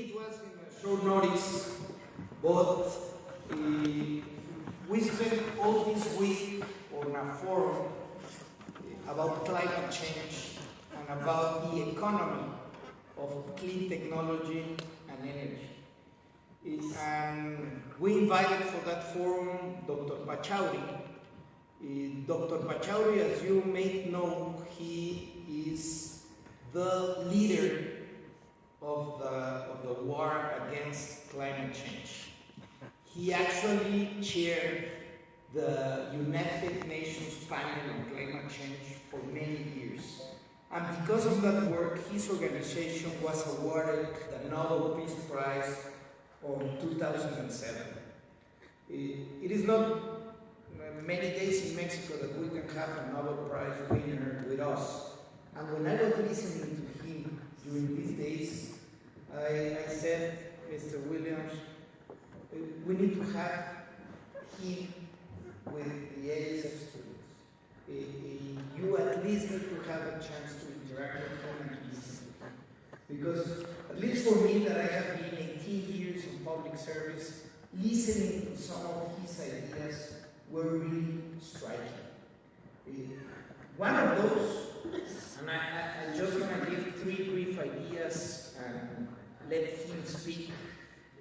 it was in a short notice, but we spent all this week on a forum about climate change and about the economy of clean technology and energy. And we invited for that forum Dr. Pachauri. Dr. Pachauri, as you may know, he is the leader of the war against climate change. He actually chaired the United Nations panel on climate change for many years. And because of that work, his organization was awarded the Nobel Peace Prize in 2007. It is not many days in Mexico that we can have a Nobel Prize winner with us. And when I was listening to him during these days, I said, Mr. Williams, we need to have him with the ASF students. You at least need to have a chance to interact with him and listen to him. Because, at least for me, that I have been 18 years in public service, listening to some of his ideas were really striking. One of those, and I just want to give 3 brief ideas and let him speak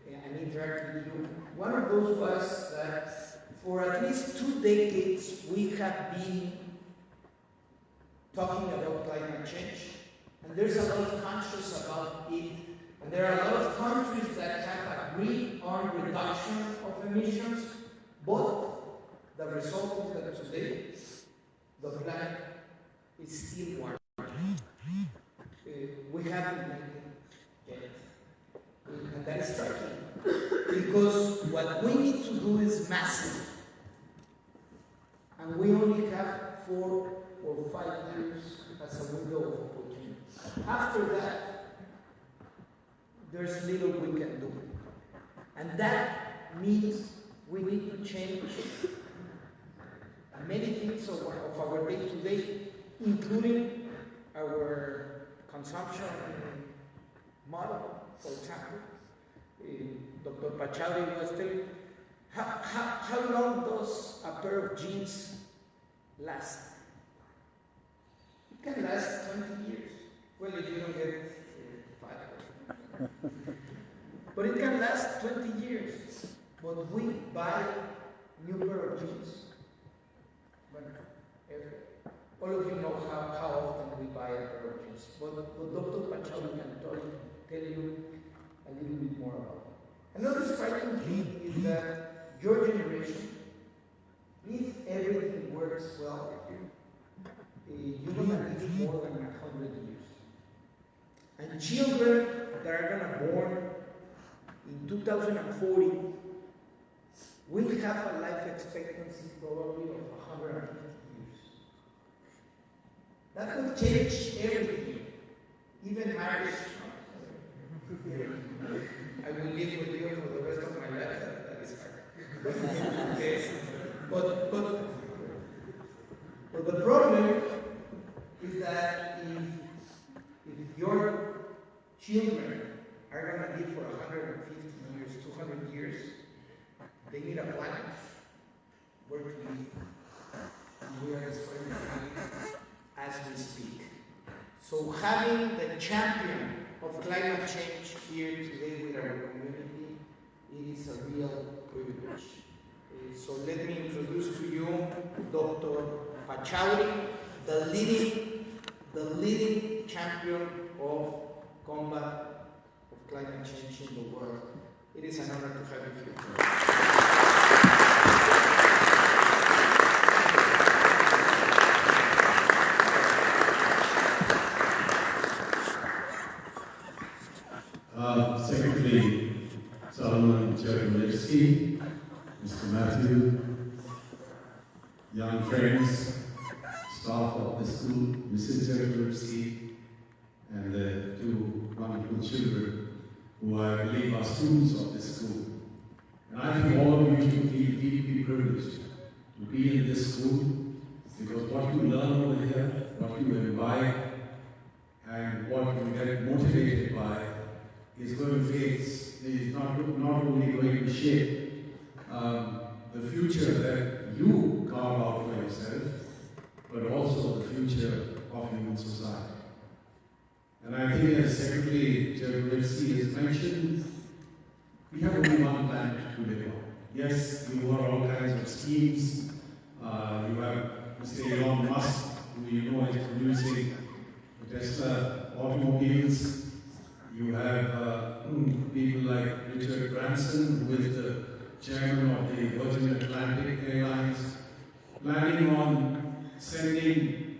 and interact with you. One of those was that for at least 2 decades we have been talking about climate change, and there's a lot of conscience about it, and there are a lot of countries that have agreed on reduction of emissions, but the result is that today the planet is still warming. We haven't made it yet, and that is striking, because what we need to do is massive, and we only have 4 or 5 years as a window of opportunity. After that, there's little we can do, and that means we need to change many things of our day-to-day, including our consumption model. For example, Dr. Pachauri was telling, how long does a pair of jeans last? It can last 20 years. Well, if you don't get fat. But it can last 20 years. But we buy new pair of jeans. All of you know how often we buy a pair of jeans. But Dr. Pachauri can tell you a little bit more about it. Another striking thing is that your generation, if everything works well, you're going to live more than 100 years. And children that are going to born in 2040 will have a life expectancy probably of 150 years. That will change everything, even marriage. I will live with you for the rest of my life. That is hard. Okay. But the problem is that if your children are going to live for 150 years, 200 years, they need a planet where to live. And we are destroying the planet as we speak. So having the champion of climate change here today with our community, it is a real privilege. So let me introduce to you Dr. Pachauri, the leading champion of combat of climate change in the world. It is an honor to have you here. Secretary Solomon Chernovsky, Mr. Matthew, young friends, staff of the school, Mrs. Chernovsky, and the 2 wonderful children who I believe are students of this school. And I think all of you should feel deeply privileged to be in this school, because what you learn over here, what you imbibe, and what you get motivated by is going to face, is not only going to shape the future that you carve out for yourself, but also the future of human society. And I think, as Secretary Chernovitsky has mentioned, we have only one planet to live on. Yes, you have all kinds of schemes. You have Mr. Elon Musk, who you know is producing the Tesla automobiles. You have people like Richard Branson, who is the chairman of the Virgin Atlantic Airlines, planning on sending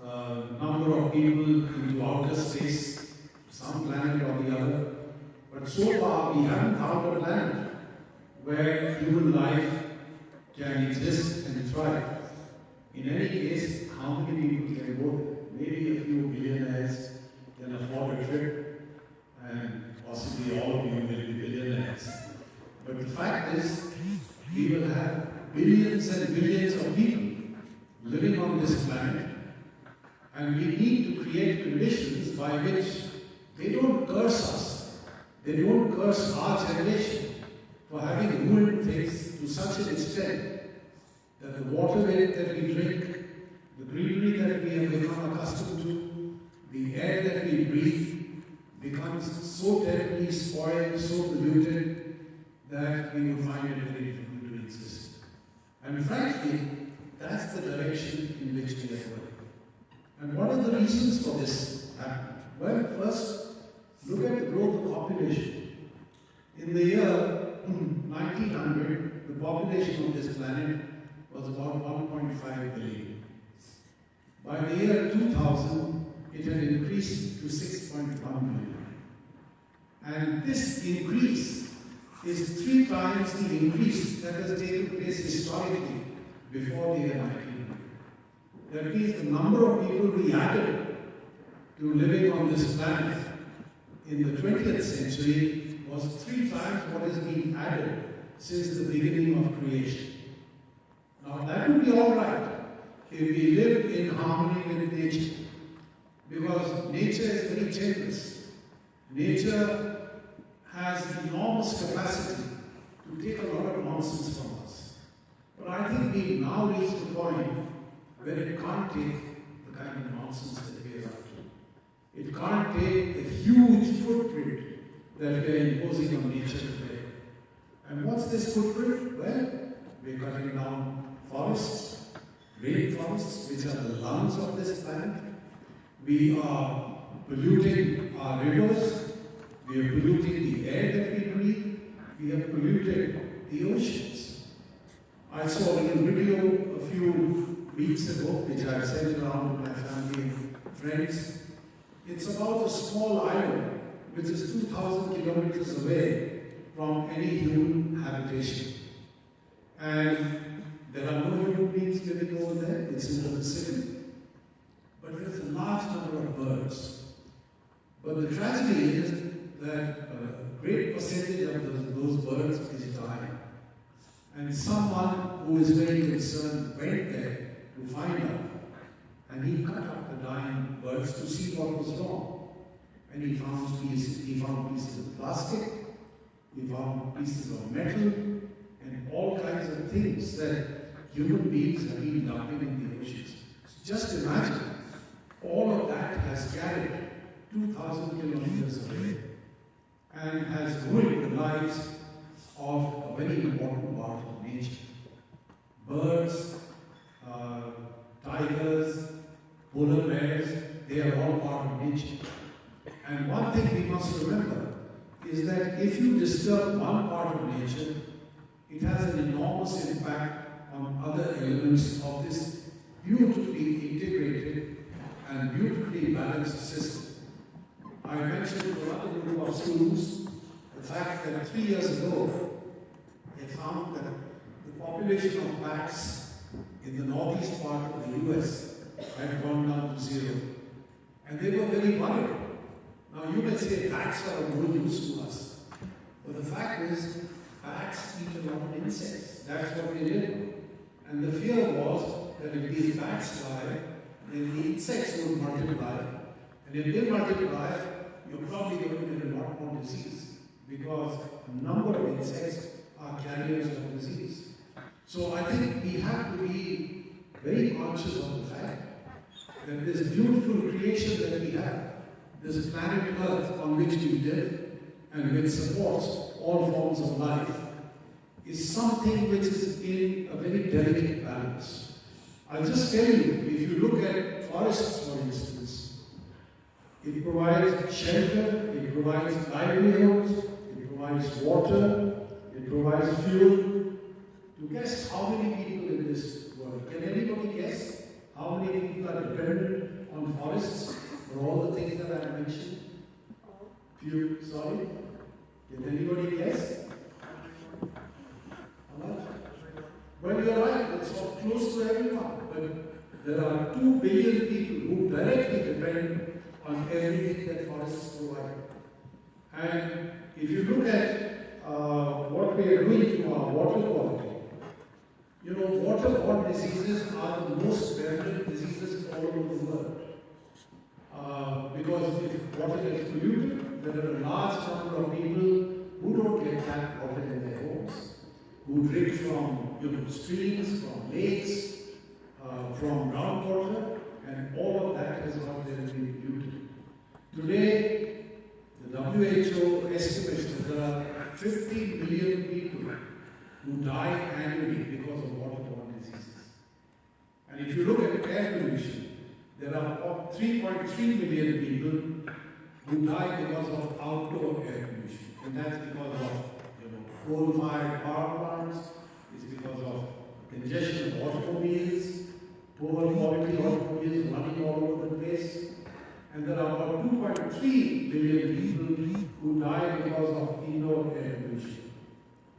a number of people into outer space, some planet or the other. But so far, we haven't found a planet where human life can exist and thrive. In any case, how many people can go there? Maybe a few billionaires can afford a trip, and possibly all of you will be billionaires. But the fact is, we will have billions and billions of people living on this planet, and we need to create conditions by which they don't curse us. They don't curse our generation for having ruined things to such an extent that the water that we drink, the greenery that we have become accustomed to, the air that we breathe, becomes so terribly spoiled, so polluted, that we will find it very difficult to exist. And frankly, that's the direction in which we are going. And what are the reasons for this happening? Well, first, look at the growth of population. In the year 1900, the population of this planet was about 1.5 billion. By the year 2000, it had increased to 6.1 billion. And this increase is 3 times the increase that has taken place historically before the year 1900. That means the number of people we added to living on this planet in the 20th century was 3 times what has been added since the beginning of creation. Now that would be all right if we lived in harmony with nature, because nature is very generous. Nature has enormous capacity to take a lot of nonsense from us. But I think we've now reached a point where it can't take the kind of nonsense that we are up to. It can't take the huge footprint that we are imposing on nature today. And what's this footprint? Well, we're cutting down forests, rainforests, which are the lungs of this planet. We are polluting our rivers. We are polluting the air that we breathe. We have polluted the oceans. I saw a little video a few weeks ago, which I sent around to my family and friends. It's about a small island which is 2,000 kilometers away from any human habitation. And there are no human beings living over there. It's in the Pacific. But there's a large number of birds. But the tragedy is that a great percentage of those birds is dying. And someone who is very concerned went there to find out. And he cut up the dying birds to see what was wrong. And he found pieces of plastic, he found pieces of metal, and all kinds of things that human beings have been dumping in the oceans. So just imagine, all of that has carried 2,000 kilometers away and has ruined the lives of a very important part of nature. Birds, tigers, polar bears, they are all part of nature. And one thing we must remember is that if you disturb one part of nature, it has an enormous impact on other elements of this beautifully integrated and beautifully balanced system. I mentioned to another group of students the fact that 3 years ago, they found that the population of bats in the northeast part of the US had gone down to 0. And they were very worried. Now you may say bats are of no use to us. But the fact is, bats eat a lot of insects. That's what they did. And the fear was that if these bats die, then the insects will multiply. And if they multiply, you're probably going to get a lot more disease because a number of insects are carriers of disease. So I think we have to be very conscious of the fact that this beautiful creation that we have, this planet Earth on which we live and which supports all forms of life, is something which is in a very delicate balance. I'll just tell you, if you look at forests, for instance, it provides shelter, it provides livelihoods, it provides water, it provides fuel. To guess how many people in this world? Can anybody guess how many people are dependent on forests for all the things that I mentioned? Few, sorry? Can anybody guess? How much? Well, you're right, it's close to everyone. But there are 2 billion people who directly depend on everything that forests provide. And if you look at what we are doing to our water quality, you know, waterborne diseases are the most prevalent diseases all over the world. Because if water gets polluted, there are a large number of people who don't get tap water in their homes, who drink from streams, from lakes, from groundwater, and all of that has got been polluted. Today, the WHO estimates that there are 50 million people who die annually because of waterborne diseases. And if you look at air pollution, there are 3.3 million people who die because of outdoor air pollution. And that's because of coal-fired power plants, it's because of congestion of automobiles, poor quality automobiles running all over the place. And there are about 2.3 billion people who die because of indoor air pollution.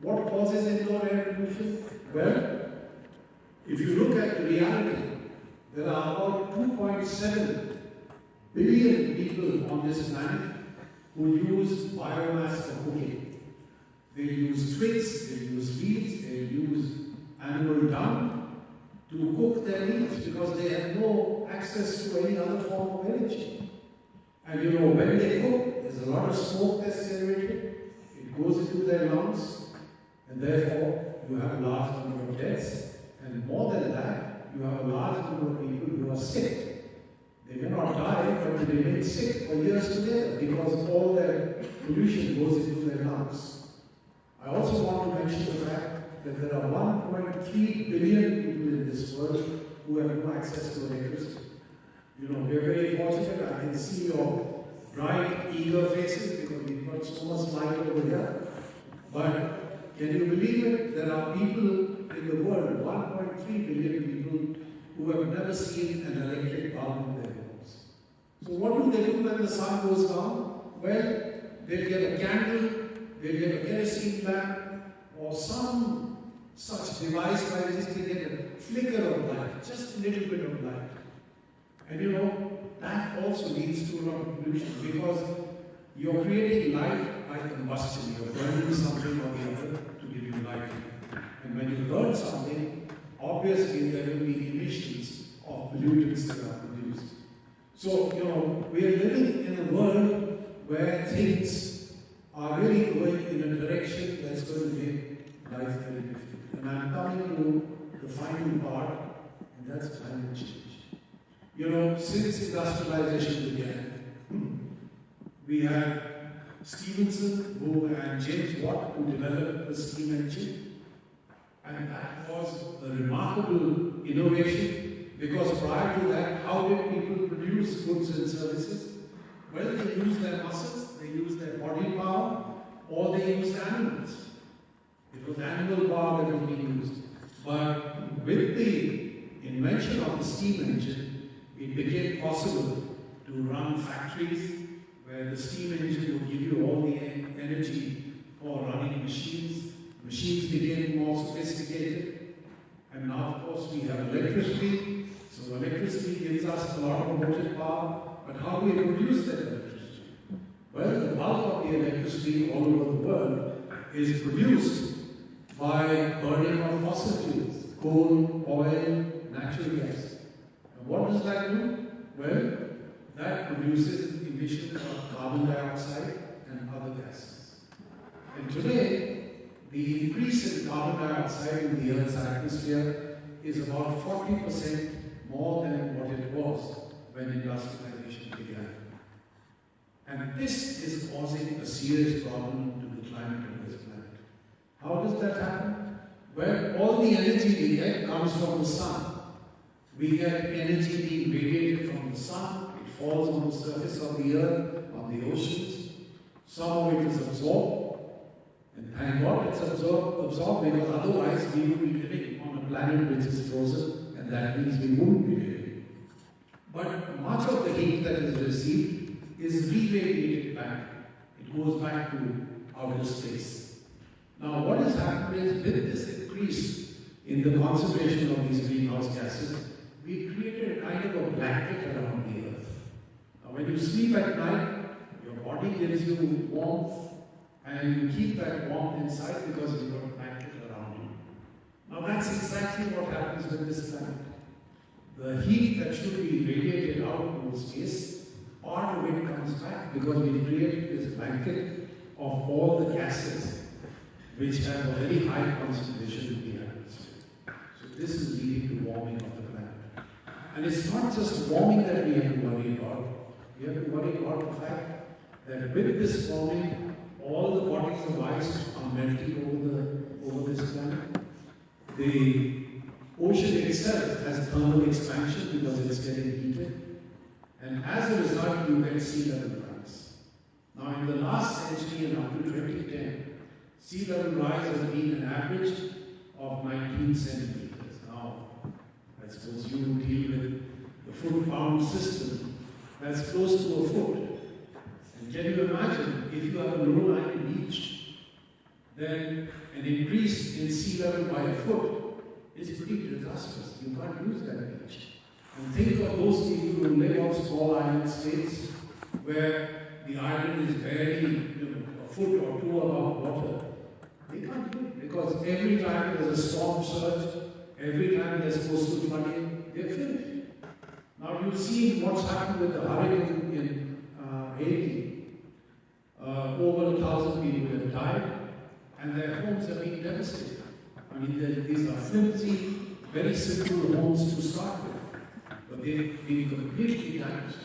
What causes indoor air pollution? Well, if you look at the reality, there are about 2.7 billion people on this planet who use biomass for cooking. They use twigs, they use leaves, they use animal dung to cook their meats because they have no access to any other form of energy. And you know, when they cook, there's a lot of smoke that's generated, it goes into their lungs, and therefore you have a large number of deaths, and more than that, you have a large number of people who are sick. They may not die, but they remain sick for years together because all their pollution goes into their lungs. I also want to mention the fact that there are 1.3 billion people in this world who have no access to electricity. You know, we're very fortunate. I can see your bright, eager faces because we've got so much light over here. But can you believe it? There are people in the world, 1.3 billion people, who have never seen an electric bulb in their homes. So what do they do when the sun goes down? Well, they'll get a candle, they'll get a kerosene lamp, or some such device by which they get a flicker of light, just a little bit of light. And you know, that also leads to a lot of pollution because you're creating light by combustion. You're burning something or the other to give you light. And when you burn something, obviously there will be emissions of pollutants that are produced. So, you know, we are living in a world where things are really going in a direction that's going to make life very difficult. And I'm coming to the final part, and that's climate change. You know, since industrialization began, we had Stevenson and James Watt who developed the steam engine. And that was a remarkable innovation because prior to that, how did people produce goods and services? Well, they used their muscles, they used their body power, or they used animals. It was animal power that was being used. But with the invention of the steam engine, it became possible to run factories where the steam engine would give you all the energy for running machines. Machines became more sophisticated. And now, of course, we have electricity. So electricity gives us a lot of motive power. But how do we produce that electricity? Well, the bulk of the electricity all over the world is produced by burning of fossil fuels, coal, oil, natural gas. And what does that do? Well, that produces, in emissions of carbon dioxide and other gases. And today, the increase in carbon dioxide in the Earth's atmosphere is about 40% more than what it was when industrialization began. And this is causing a serious problem to the climate of this planet. How does that happen? Well, all the energy we get comes from the sun. We get energy being radiated from the sun. It falls on the surface of the earth, on the oceans. Some of it is absorbed. And thank God it's absorbed because otherwise we would be living on a planet which is frozen, and that means we wouldn't be living. But much of the heat that is received is re-radiated back. It goes back to outer space. Now what has happened is, with this increase in the concentration of these greenhouse gases, we created a kind of a blanket around the earth. Now when you sleep at night, your body gives you warmth, and you keep that warmth inside because you've got a blanket around you. Now that's exactly what happens with this planet. The heat that should be radiated out into space, part of it comes back because we created this blanket of all the gases which have a very high concentration in the atmosphere. So this is leading to warming of the planet. And it's not just warming that we have to worry about. We have to worry about the fact that with this warming, all the bodies of ice are melting over this planet. The ocean itself has thermal expansion because it's getting heated. And as a result, you get sea level rise. Now, in the last century and up to 2010, sea level rise has been an average of 19 centimeters. Now, I suppose you deal with the foot-pound system. That's close to a foot. And can you imagine, if you have a low-lying beach, then an increase in sea level by a foot is pretty disastrous. You can't use that beach. And think of those people who live on small island states where the island is barely a foot or two above water. They can't do it because every time there's a storm surge, every time there's coastal flooding, they're finished. Now you've seen what's happened with the hurricane in Haiti. Over 1,000 people have died and their homes have been devastated. I mean, these are flimsy, very simple homes to start with, but they've been completely damaged.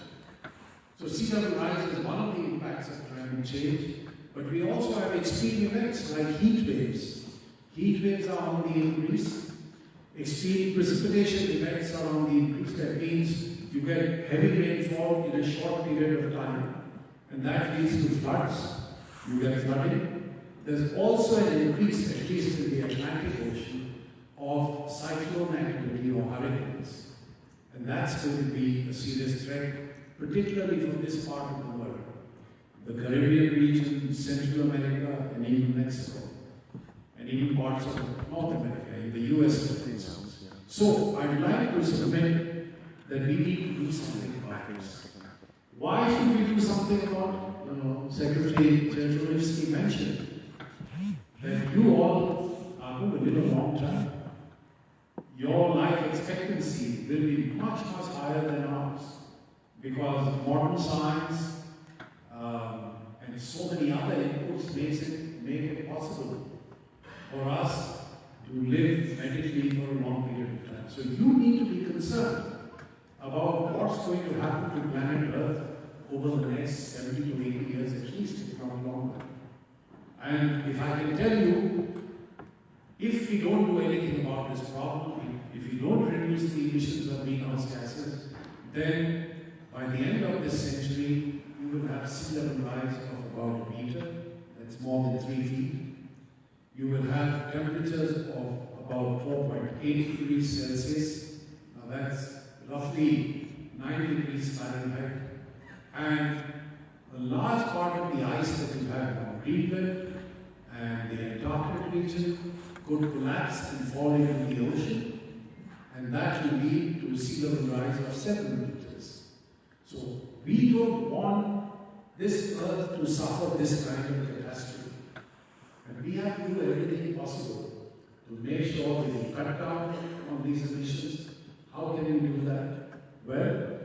So sea level rise is one of the impacts of climate change, but we also have extreme events like heat waves. Heat waves are on the increase. Extreme precipitation events are on the increase. That means you get heavy rainfall in a short period of time, and that leads to floods. You get flooding. There's also an increase, at least in the Atlantic Ocean, of cyclone activity or hurricanes. And that's going to be a serious threat, particularly for this part of the world. The Caribbean region, Central America, and even Mexico. And even parts of North America, in the US, for instance. So, I'd like to submit that we need to do something about this. Why should we do something about it? Secretary Chertorivsky mentioned that you all are going to live a long time. Your life expectancy will be much, much higher than ours because modern science and so many other inputs make it possible for us to live medically for a long period of time. So you need to be concerned about what's going to happen to planet Earth over the next 70 to 80 years at least, if not longer. And if I can tell you, if we don't do anything about this problem, if we don't reduce the emissions of greenhouse gases, then by the end of this century, you will have sea level rise of about 1 meter, that's more than 3 feet. You will have temperatures of about 4.8 degrees Celsius, now that's roughly 9 degrees Fahrenheit. And a large part of the ice that you have on Greenland and the Antarctic region could collapse and fall into the ocean, and that will lead to a sea level rise of 7 meters. So we don't want this Earth to suffer this kind of catastrophe. And we have to do everything possible to make sure that we cut down on these emissions. How can we do that? Well,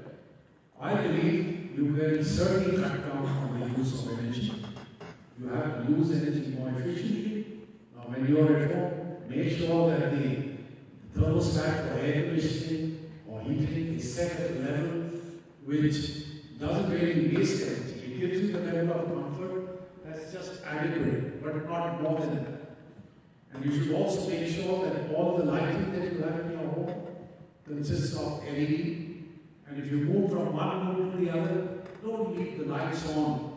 I believe you can can certainly cut down on the use of energy. You have to use energy more efficiently. Now, when you are at home, make sure that the thermostat for air conditioning or heating is set at a level which doesn't really waste energy. It gives you the level of comfort that's just adequate, but not more than that. And you should also make sure that all the lighting that you have in your home consists of LED. And if you move from one room to the other, don't leave the lights on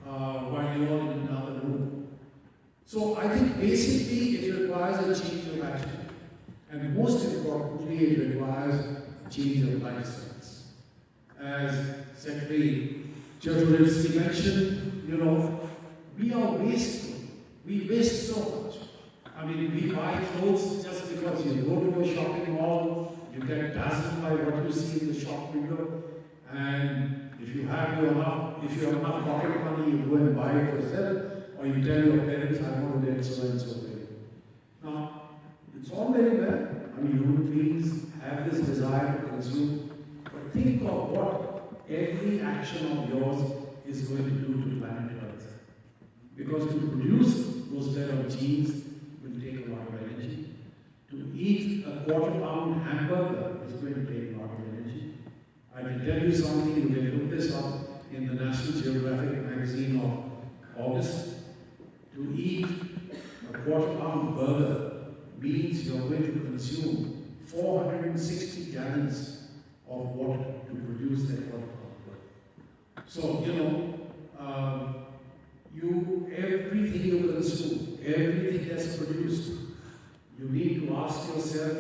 while you're in another room. So I think basically it requires a change of attitude. And most importantly, it requires a change of lifestyles. As Secretary Chertorivsky mentioned, we are wasteful. We waste so much. I mean, we buy clothes just because you go to a shopping mall, you get dazzled by what you see in the shop window, and if you have enough pocket money, you go and buy it yourself, or you tell your parents, I want to get so and so thing. Now, it's all very well. I mean, human beings have this desire to consume, but think of what every action of yours is going to do to planet Earth. Because to produce those pair of jeans will take a lot of energy. To eat a quarter-pound hamburger is going to take a lot of energy. I can tell you something, you can look this up in the National Geographic magazine of August. To eat a quarter-pound burger means you're going to consume 460 gallons of water to produce that quarter-pound burger. So, everything you consume, everything that's produced, you need to ask yourself,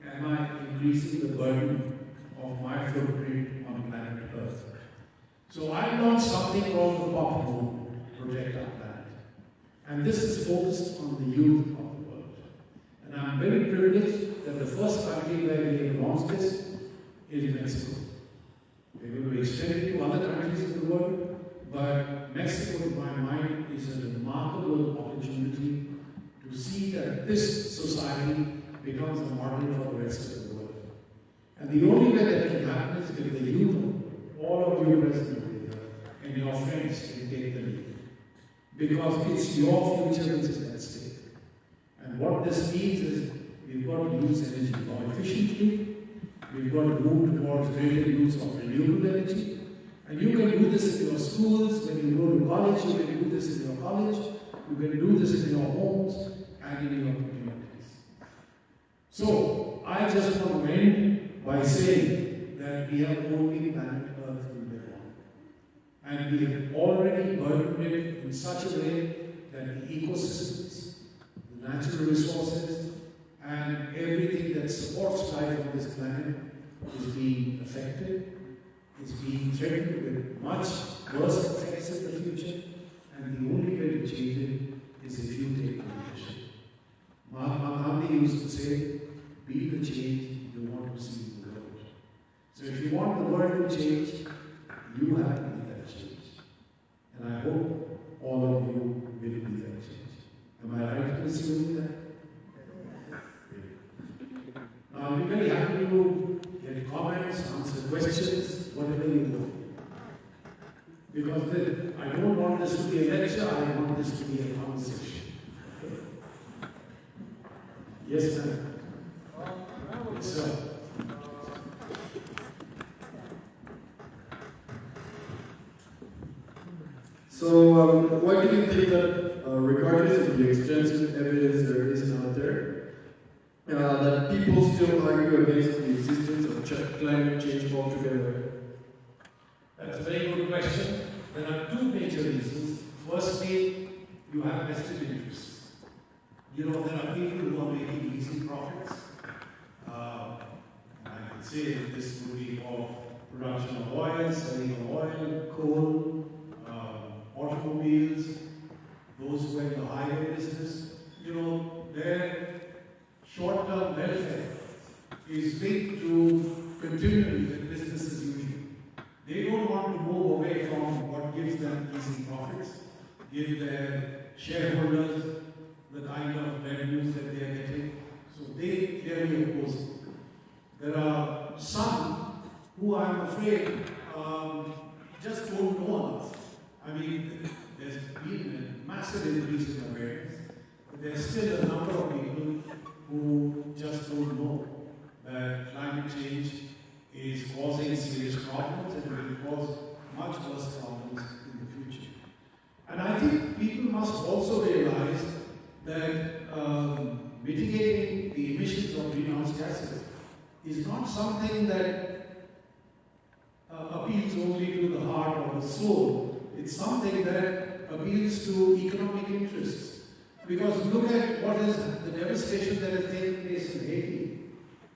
am I increasing the burden of my footprint on planet Earth? So I launched something called the POP movement, Protect Our Planet. And this is focused on the youth of the world. And I'm very privileged that the first country where we have launched this is Mexico. We're going to extend it to other countries in the world, but Mexico, in my mind, is a remarkable opportunity to see that this society becomes a model for the rest of the world. And the only way that can happen is if the youth, all of you present here, and your friends can take the lead. Because it's your future which is at stake. And what this means is we've got to use energy more efficiently, we've got to move towards greater use of renewable energy, and you can do this in your schools, when you go to college, you can do this in your college, you can do this in your homes, and in your communities. So, I just want to end by saying that we have only planet Earth to live on. And we have already burdened it in such a way that the ecosystems, the natural resources, and everything that supports life on this planet is being affected, is being threatened with much worse effects in the future, and the only way to change it is if you take leadership. Mahatma Gandhi used to say, be the change you want to see in the world. So if you want the world to change, you have to be that change. And I hope all of you will be that change. Am I right in assuming that? Now I'll be very happy to get comments, answer questions, whatever you want. Because I don't want this to be a lecture, I want this to be a conversation. Yes, ma'am. Yes, sir. So, why do you think that, regardless of the extensive evidence there is out there, that people still argue against the existence of climate change altogether? That's a very good question. There are two major reasons. Firstly, you have vested interests. There are people who are making easy profits. I could say this would be for production of oil, selling of oil, coal, automobiles, those who are in the highway business. Their short-term welfare is linked to continuing with business as usual. They don't want to move away from what gives them easy profits, give their shareholders the kind of revenues that they are getting. So they clearly oppose it. There are some who, I'm afraid, just don't know enough. I mean, there's been a massive increase in awareness, but there's still a number of people who just don't know that climate change is causing serious problems and will cause much worse problems in the future. And I think people must also realize that mitigating the emissions of greenhouse gases is not something that appeals only to the heart or the soul. It's something that appeals to economic interests. Because look at what is the devastation that has taken place in Haiti.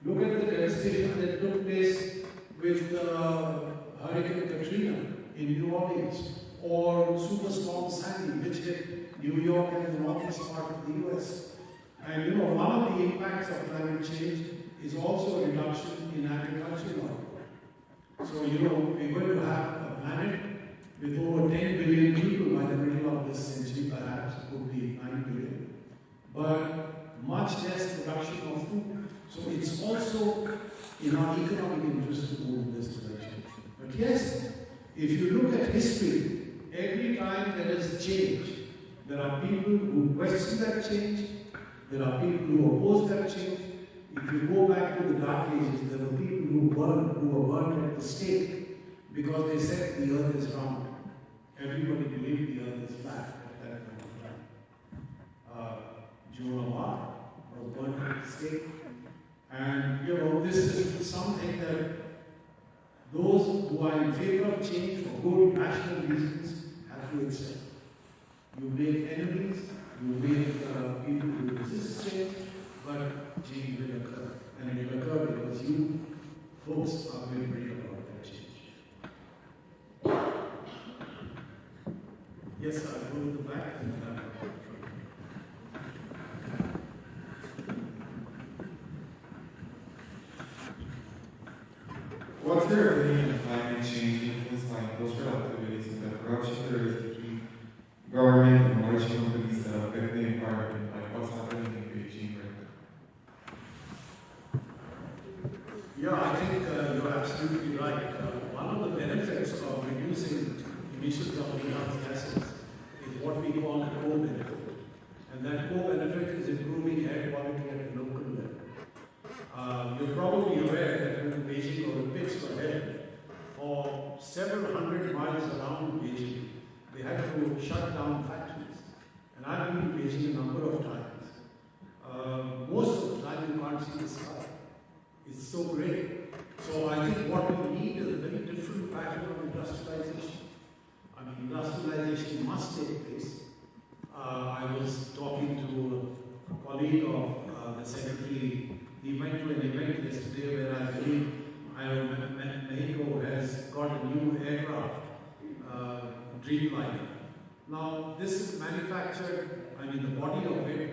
Look at the devastation that took place with Hurricane Katrina in New Orleans, or Superstorm Sandy, which hit New York and the northeast part of the US. And you know, one of the impacts of climate change is also a reduction in agricultural output. So, you know, we're going to have a planet with over 10 billion people by the middle of this century, perhaps, it could be 9 billion, but much less production of food. So it's also in our economic interest to move in this direction. But yes, if you look at history, every time there is change, there are people who question that change, there are people who oppose that change. If you go back to the Dark Ages, there were people who were burned at the stake because they said the earth is round. Everybody believed the earth is flat at that point of time. Joan of Arc was burned at the stake. And you know, this is something that those who are in favor of change for good, rational reasons have to accept. You make enemies, you make people who resist change, but change will occur. And it will occur because you folks are going to bring about that change. Yes, I'll go to the back and what's your opinion of climate change influence by industrial activities and the corruption there is between government and large companies that affect the environment, like what's happening in Beijing right now? yeah, I think you're absolutely right. One of the benefits of reducing emissions of greenhouse gases is what we call a co-benefit. And that co-benefit is improving air quality at the local level. You're probably aware that when the Beijing Olympics were held, for several hundred miles around Beijing, they had to shut down factories. And I've been to Beijing a number of times. Most of the time you can't see the sky. It's so great. So I think what we need is a very different pattern of industrialization. I mean, industrialization must take place. I was talking to a colleague of the secretary. He went to an event yesterday where I believe Mexico has got a new aircraft, Dreamliner. Now, this is manufactured, I mean, the body of it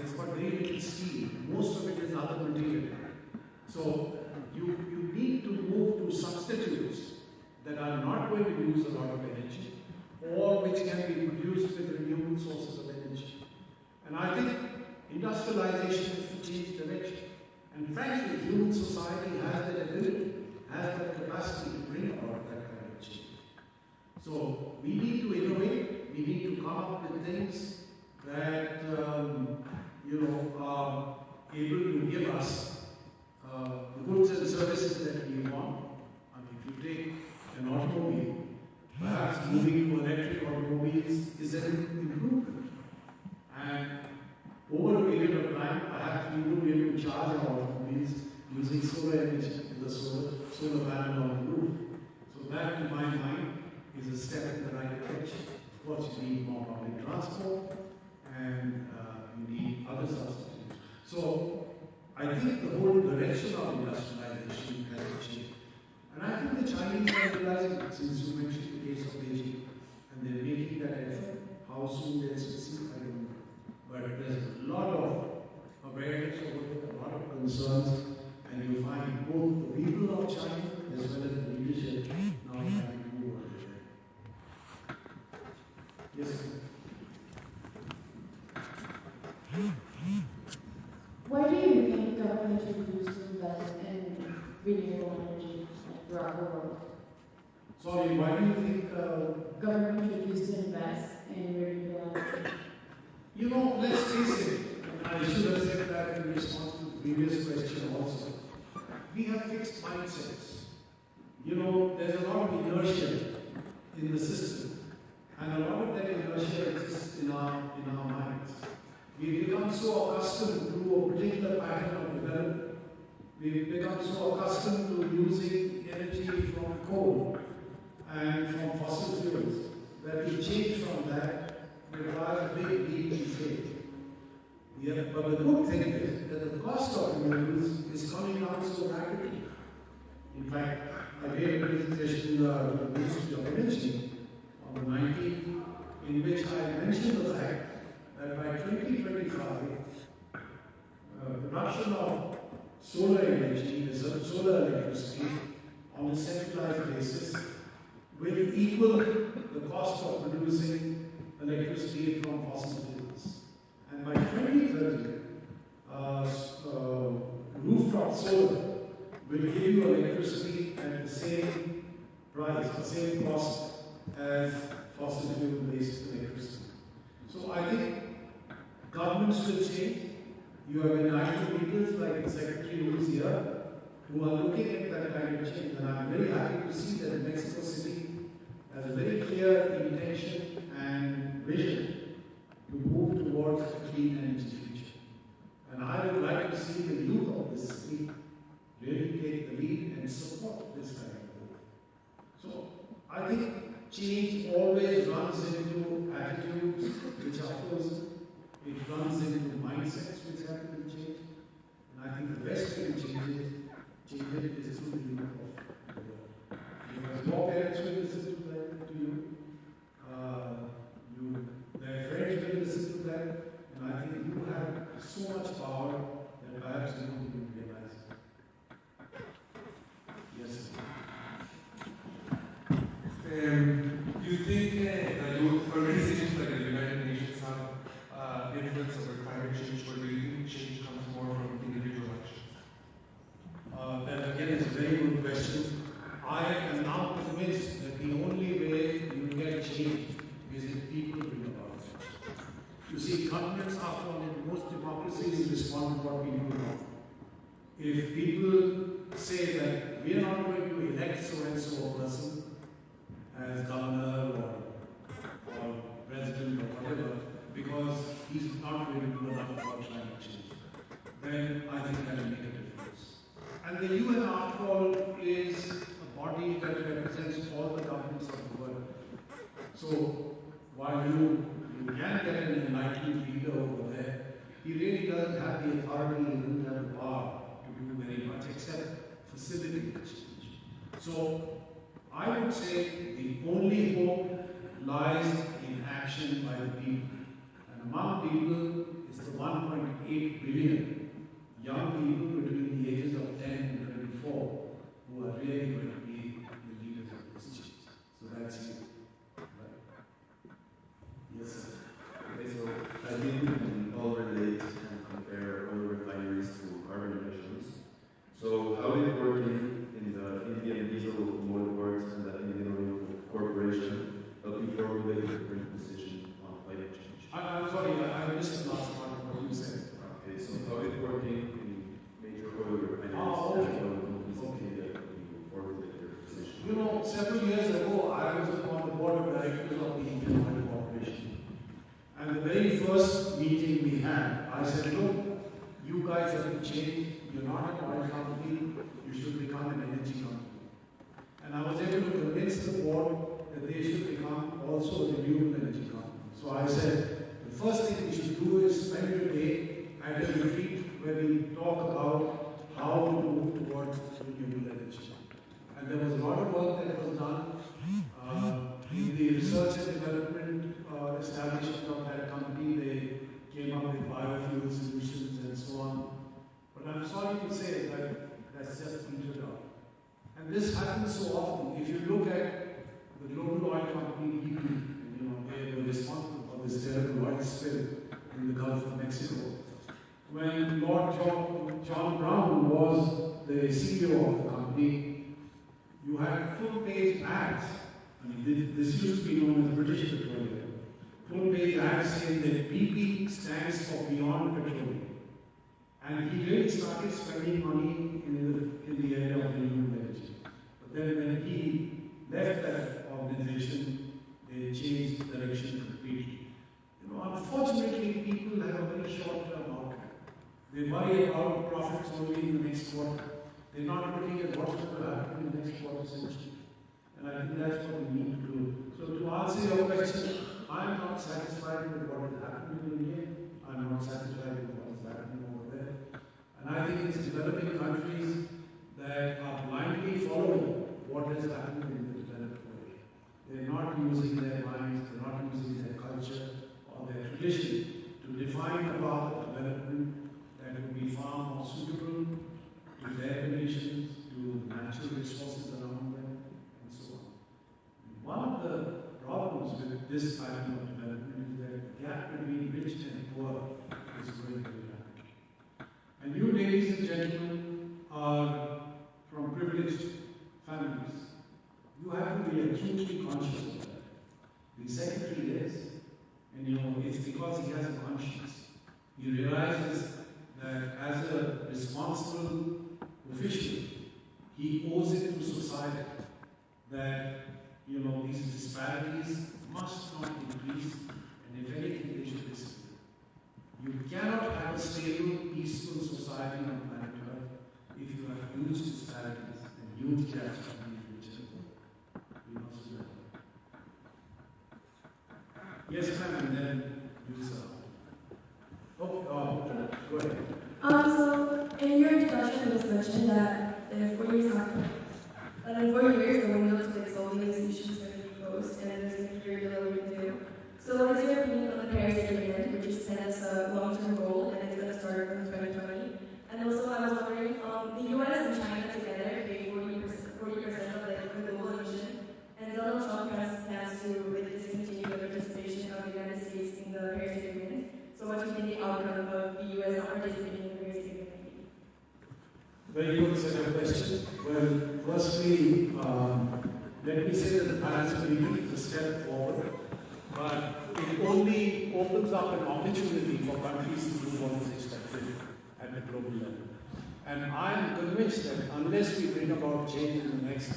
has got very little steel. Most of it is other material. So, you need to move to substitutes that are not going to use a lot of energy or which can be produced with renewable sources of energy. And I think industrialization is to change direction. And frankly, human society has that ability, has that capacity to bring about that kind of change. So we need to innovate, we need to come up with things that are able to give us the goods and services that we want. I mean, if you take an automobile, perhaps moving to electric automobiles is an improvement. And over a period of time, perhaps we will be able to charge our automobiles using solar energy with a solar panel on the roof. So that, in my mind, is a step in the right direction. Of course, you need more public transport and you need other substitutes. So I think the whole direction of industrialization has to change. And I think the Chinese are realizing it, since you mentioned the case of Beijing, and they're making that effort. How soon they'll succeed, I don't know. But there's a lot of awareness over it, a lot of concerns, and you find both the people of China as well as the leadership now trying to move on it. Yes, sir. Why do you think governments refuse to invest in renewable energy throughout the world? Sorry, why do you think, Government should use to invest in renewable energy. you know, let's face it, and I should have said that in response to the previous question also. We have fixed mindsets. You know, there's a lot of inertia in the system, and a lot of that inertia exists in our minds. We've become so accustomed to a particular pattern of development. We've become so accustomed to using energy from coal and from fossil fuels that to change from that requires a big leap in faith. Yeah, but the good thing is that the cost of renewables is coming down so rapidly. In fact, I gave a presentation to the Ministry of Energy on the 19th, in which I mentioned the fact that by 2025, production of solar energy, solar electricity, on a centralized basis, will equal the cost of producing electricity from fossil fuels. And by 2030, rooftop solar will give you electricity at the same price, the same cost as fossil fuel-based electricity. So I think governments will change. You have enlightened leaders like the Secretary who is here, who are looking at that kind of change. And I'm very happy to see that Mexico City has a very clear intention and vision to move towards a clean energy future. And I would like to see the youth of this city really take the lead and support this kind of work. So I think change always runs into attitudes which are frozen. It runs into mindsets which have to be changed. And I think the best way to change it is through the youth of the world. Because your parents will listen to you, their friends will listen to them, and I think you have so much power that perhaps you don't even realize it. Yes, Do you think that organizations like the United Nations have influence over climate change, or do you think change comes more from individual actions? That again is a very good question. I am now convinced that the only way you get change is if people bring about it. You see, governments, after all, in most democracies, respond to what people want. If people say that we are not going to elect so-and-so person as governor or president or whatever, because he's not going to do enough about climate change, then I think that will make a difference. And the UN, after all, is a body that represents all the governments of the world. So while you can get an enlightened leader over there, he really doesn't have the authority, he doesn't have the power to do very much except facilitate change. So I would say the only hope lies in action by the people. And among people is the 1.8 billion young people between the ages of 10 and 24 who are really going to be the leaders of this change. So that's it. Right. Yes, sir. Okay, so I think we can all relate and compare oil refineries to carbon emissions. So how did working in the Indian diesel motor works and the Indian Oil Corporation help you formulate a different decision on climate change? I'm sorry, I missed the last part of what you said. Okay, so how did working in major oil refineries okay. and oil companies in India help you formulate your decision? You know, several years ago, I was on the board of directors of the Indian Oil Corporation. And the very first meeting we had, I said, look, you guys have to change. You're not an oil company, you should become an energy company. And I was able to convince the board that they should become also a renewable energy company. So I said, the first thing we should do is spend a day at a retreat where we talk about how to move towards renewable energy. And there was a lot of work that was done in the research and development establishment of that company. They came up with biofuel solutions and so on. But I'm sorry to say that that's just petered out. And this happens so often. If you look at the global oil company BP, and you know, they were responsible for this terrible oil spill in the Gulf of Mexico. When Lord John Brown was the CEO of the company, you You had full-page ads. I mean, this used to be known as British Petroleum. Full-page ads saying that BP stands for Beyond Petroleum. And he really started spending money in the area of renewable energy. But then when he left that organization, they changed direction completely. You know, unfortunately, people have a very short-term outlook. They worry about profits only in the next quarter. They're not looking at what's going to happen in the next quarter century. And I think that's what we need to do. So to answer your question, I'm not satisfied with what is happening in India. I'm not satisfied with what is happening over there. And I think it's developing countries that are blindly following what is happening in the developed world. They're not using their minds, they're not using their culture or their tradition to define a path of development that would be far more suitable to their conditions, to natural resources around them, and so on. One of the problems with this type of development is that the gap between rich and poor is growing very rapidly. And you, ladies and gentlemen, are from privileged families. You have to be acutely conscious of that. The secretary is, and you know, it's because he has a conscience. He realizes that as a responsible official, he owes it to society that, you know, these disparities must not increase, and if anything, they should disappear. You cannot have a stable, peaceful society on planet Earth if you have huge disparities and huge gaps between rich and poor. We must do that. Yes, ma'am, and then you, sir. Go ahead. So, in your introduction, it was mentioned that in 4 years after, that in 4 years, the window to fix all these issues is going to be closed, and there's going to be very little we can do. So, what is your opinion on the Paris Agreement, which is set as a long-term goal, and it's going to start from 2020? And also, I was wondering, the US and China together pay 40% of the global emission, and Donald Trump has plans to discontinue the participation of the United States in the Paris Agreement. So, what do you think the outcome of the US not participating in the Paris Agreement will be? Very good set of questions. Well, firstly, let me say that the Paris Agreement is a step forward, but it only opens up an opportunity for countries to do what is expected at the global level. And I am convinced that unless we bring about change in the next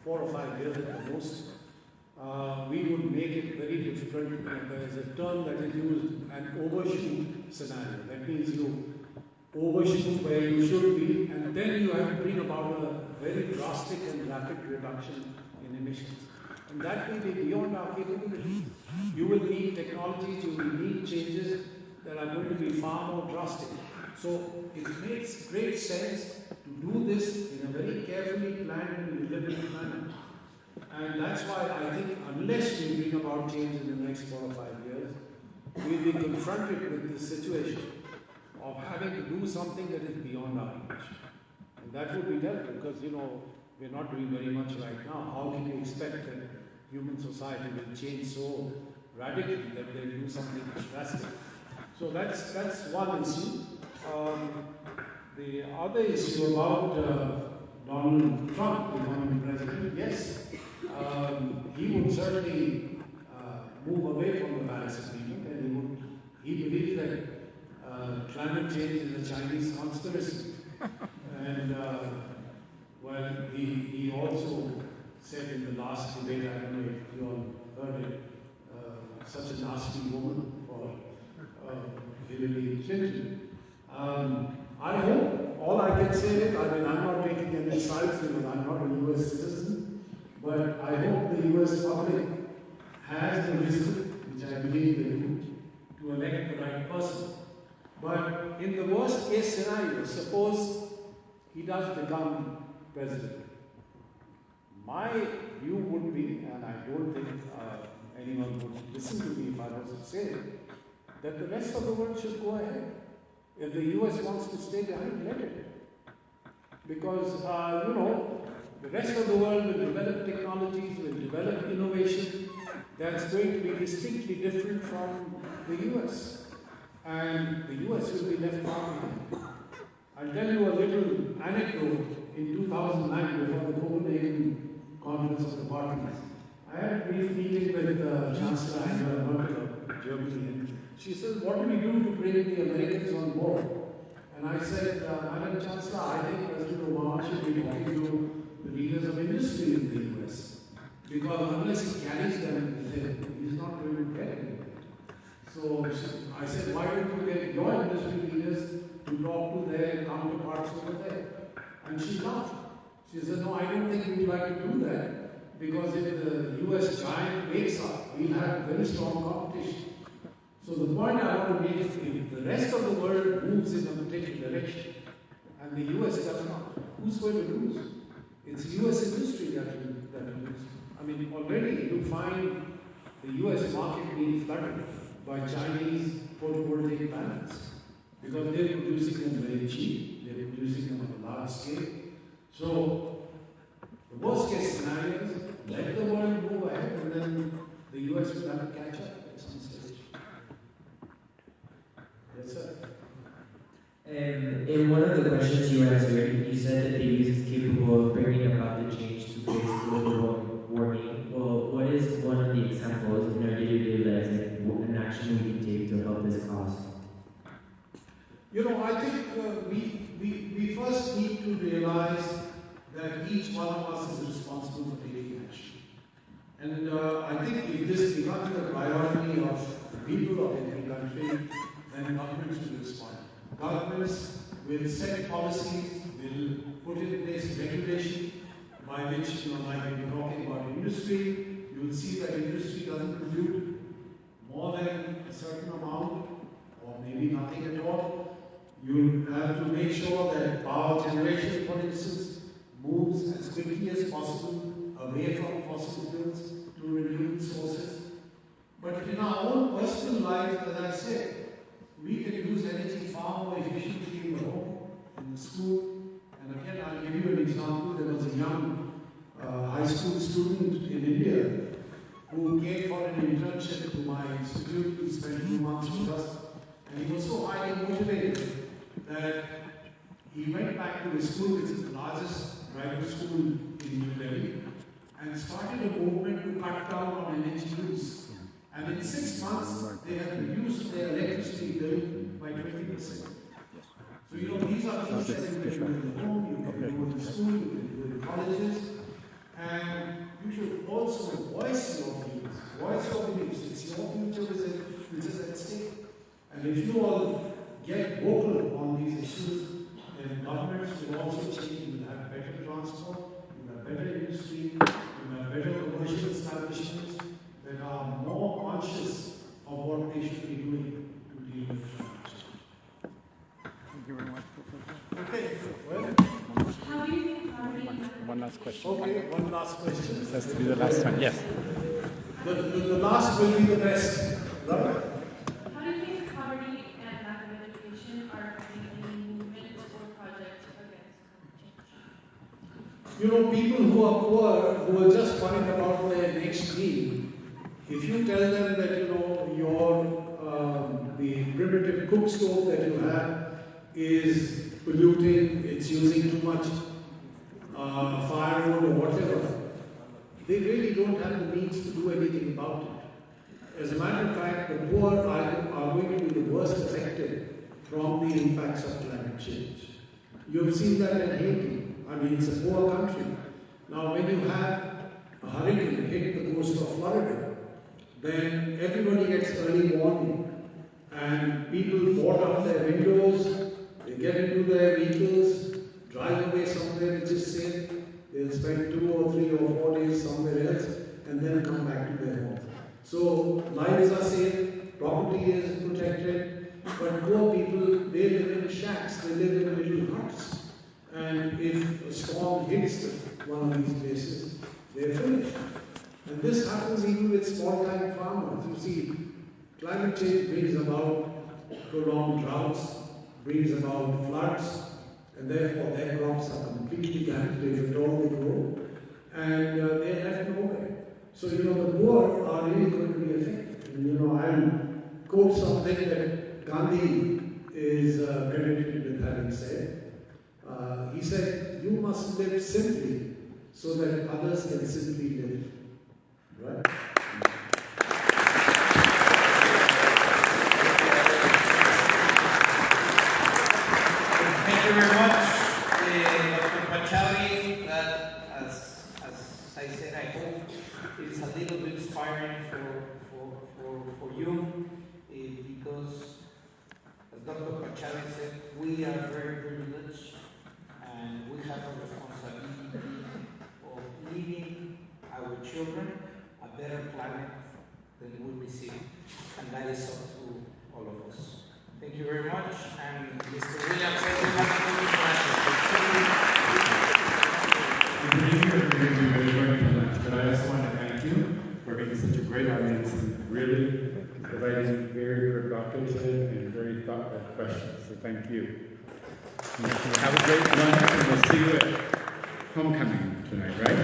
4 or 5 years at the most, we would make it very difficult. And there is a term that is used, an overshoot scenario. That means you overshoot where you should be, and then you have to bring about a very drastic and rapid reduction in emissions. And that will be beyond our capabilities. You will need technologies, you will need changes that are going to be far more drastic. So it makes great sense to do this in a very carefully planned and deliberate manner. And that's why I think unless we bring about change in the next 4 or 5 years, we'll be confronted with this situation of having to do something that is beyond our reach. And that would be terrible because, you know, we're not doing very much right now. How can you expect that human society will change so radically that they'll do something drastic? So that's one issue. The other issue about Donald Trump becoming president, yes, he would certainly move away from the Paris Agreement, and he believes that climate change is a Chinese conspiracy. And well, he also said in the last debate, I don't know if you all heard it, such a nasty woman for Hillary Clinton. I hope, all I can say is, I mean, I'm not taking any sides because I'm not a US citizen, but I hope the US public has the wisdom, which I believe they do, to elect the right person. But in the worst case scenario, suppose he does become president. My view would be, and I don't think anyone would listen to me if I was to say it, that the rest of the world should go ahead. If the US wants to stay behind, let it. Because, you know, the rest of the world will develop technologies, will develop innovation that's going to be distinctly different from the US. And the US will be left behind. I'll tell you a little anecdote. In 2009, before the Copenhagen Conference of the Parties. I had a brief meeting with Chancellor Angela Merkel of Germany, and she said, what do we do to bring the Americans on board? And I said, Madam Chancellor, I think President Obama should be talking to the leaders of industry in the US. Because unless he carries them with him, he's not going to get anywhere. So I said, why don't you get your industry leaders to talk to their counterparts over there? And she laughed. She said, no, I don't think we'd like to do that, because if the US giant wakes up, we'll have very strong competition. So the point I want to make is, if the rest of the world moves in a particular direction, and the US does not, who's going to lose? It's US industry that will lose. I mean, already you find the US market being flooded by Chinese photovoltaic panels, because they're producing them very cheap, they're producing them on a large scale. So, the worst case scenario is let the world move ahead, and then the US will have to catch up at some stage. Yes, sir. In one of the questions you answered, you said that the youth is capable of bringing about the change to face global warming. Well, what is one of the examples in our day-to-day lives, like an action we can take to help this cause? You know, I think we first need to realize that each one of us is responsible for taking action. And I think if this becomes the priority of the people of every country, then governments will respond. Governments will set policies, will put in place regulation by which, like we're talking about industry, you will see that industry doesn't pollute more than a certain amount, or maybe nothing at all. You have to make sure that power generation, for instance, moves as quickly as possible away from fossil fuels to renewable sources. But in our own personal lives, as I said, we can use energy far more efficiently in the home, in the school. And again, I'll give you an example. There was a young high school student in India who came for an internship to my institute. He spent 2 months with us, and he was so highly motivated that he went back to his school, which is the largest private school in New Delhi, and started a movement to cut down on energy use. And in 6 months, they have reduced their electricity bill by 20%. So, you know, these are things that you can do in the home, you can do in the school, you can do in colleges, and you should also voice your views, voice your beliefs. It's your future which is at stake. And if you all get vocal on these issues, then governments will also change. You will have better transport, you will have better industry, you will have better commercial establishments that are more conscious of what they should be doing to deal with climate change. Thank you very much, Professor. Okay, well. How do you think poverty? One last question. Okay, one last question. This has to be the last one, yes. The last will be the best. Right? How do you think poverty and lack of education are affecting any movement or project against climate change? You know, people who are poor, who are just worried about their next meal, if you tell them that, you know, the primitive cook stove that you have is polluting, it's using too much firewood or whatever, they really don't have the means to do anything about it. As a matter of fact, the poor are going to be the worst affected from the impacts of climate change. You've seen that in Haiti. I mean, it's a poor country. Now, when you have a hurricane hit the coast of Florida, then everybody gets early warning, and people board up their windows, they get into their vehicles, drive away somewhere which is safe, they'll spend 2 or 3 or 4 days somewhere else, and then come back to their homes. So, lives are safe, property is protected, but poor people, they live in shacks, they live in little huts, and if a storm hits one of these places, they're finished. And this happens even with small-time farmers. You see, climate change brings about prolonged droughts, brings about floods, and therefore their crops are completely damaged if at all they grow, and they're left nowhere. So, you know, the poor are really going to be affected. And, you know, I'll quote something that Gandhi is credited with having said. He said, "You must live simply so that others can simply live. Right? Thank you very much, Dr. Pachauri. That, as I said, I hope it's a little bit inspiring for you, because, as Dr. Pachauri said, we are very privileged, and we have a responsibility of leaving our children a better planet than we received, and that is up to all of us. Thank you very much, and Mr. Williams said we have to But I also want to thank you for being such a great audience and really providing very provocative and very thoughtful questions. So thank you. Have a great lunch, and we'll see you at homecoming tonight, right?